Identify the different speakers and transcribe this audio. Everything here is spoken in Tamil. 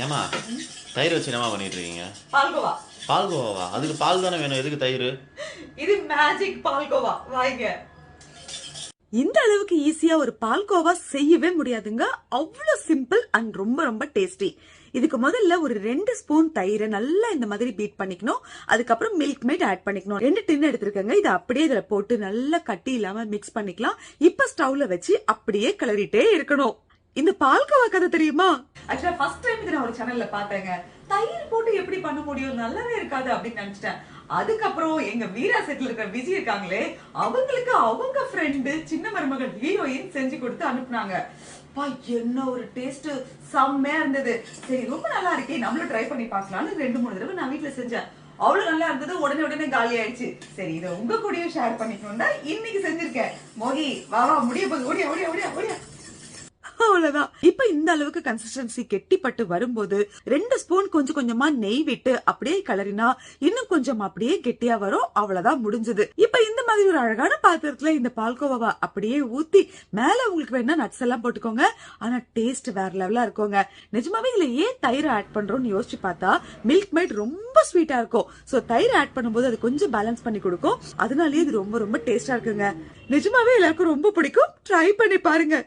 Speaker 1: ஏமா தயிர் வச்சு என்னமா பண்ணிட்டு இருக்கீங்க?
Speaker 2: பால்கோவா.
Speaker 1: பால்கோவா? அதுக்கு பால் தானே வேணும், எதுக்கு தயிர்?
Speaker 2: இது மேஜிக் பால்கோவா, வாங்க.
Speaker 3: இந்த அளவுக்கு ஈஸியா ஒரு பால்கோவா செய்யவே முடியாதுங்க. அவ்வளவு சிம்பிள் அண்ட் ரொம்ப ரொம்ப டேஸ்டி. இதுக்கு முதல்ல ஒரு 2 ஸ்பூன் தயிரை நல்லா இந்த மாதிரி பீட் பண்ணிக்கணும். அதுக்கப்புறம் மில்க் மேட் ஆட் பண்ணிக்கணும். 2 டின் எடுத்துருக்கங்க. இதை அப்படியே இதுல போட்டு நல்லா கட்டி இல்லாம மிக்ஸ் பண்ணிக்கலாம். இப்ப ஸ்டவ்ல வச்சு அப்படியே கிளறிட்டே இருக்கணும். இந்த பால்கோவா கதை தெரியுமா?
Speaker 2: ஆக்சுவலா ஃபர்ஸ்ட் டைம் இது நான் ஒரு சேனல்ல பார்த்தேங்க. தயிர் போட்டு எப்படி பண்ண முடியும், நல்லாவே இருக்காது அப்படின்னு நினைச்சிட்டேன். அதுக்கப்புறம் எங்க வீரா செட்ல இருக்கிற விஜய் இருக்காங்களே, அவங்களுக்கு அவங்க ஃப்ரெண்டு சின்ன மருமகள் ஹீரோயின் செஞ்சு கொடுத்து அனுப்புனாங்க. பா, என்ன ஒரு டேஸ்ட், செம்மையா இருந்தது. சரி, ரொம்ப நல்லா இருக்கே, நம்மளும் ட்ரை பண்ணி பார்க்கலாம்னு 2-3 தடவை நான் வீட்டுல செஞ்சேன். அவ்வளவு நல்லா இருந்தது. உடனே காலி ஆயிடுச்சு. சரி, இதை உங்க கூடயும் ஷேர் பண்ணிக்கணும்னா இன்னைக்கு செஞ்சிருக்கேன். மோகி வா வா, முடிய போகுது, ஓடியா ஓடியா ஓடியா ஓடியா.
Speaker 3: அவ்வளவுதான். இப்ப இந்த அளவுக்கு கன்சிஸ்டன்சி கெட்டிப்பட்டு வரும்போது 2 ஸ்பூன் கொஞ்சம் கொஞ்சமா நெய் விட்டு அப்படியே கலரினா இன்னும் கொஞ்சம் அப்படியே கெட்டியா வரும். அவ்வளவுதான், முடிஞ்சது. இப்ப இந்த மாதிரி ஒரு அழகான பாத்திரத்துல இந்த பால்கோவாவை அப்படியே ஊத்தி மேல உங்களுக்கு வேணா நட்ஸ் எல்லாம் போட்டுக்கோங்க. ஆனா டேஸ்ட் வேற லெவலா இருக்குங்க. நிஜமாவே இதுல ஏன் தயிர் ஆட் பண்றோம்னு யோசிச்சு பார்த்தா மில்க் மேட் ரொம்ப ஸ்வீட்டா இருக்கும். சோ தயிர் ஆட் பண்ணும்போது அது கொஞ்சம் பேலன்ஸ் பண்ணி கொடுக்கும். அதனாலயே இது ரொம்ப ரொம்ப டேஸ்டா இருக்குங்க. நிஜமாவே எல்லாருக்கும் ரொம்ப பிடிக்கும். ட்ரை பண்ணி பாருங்க.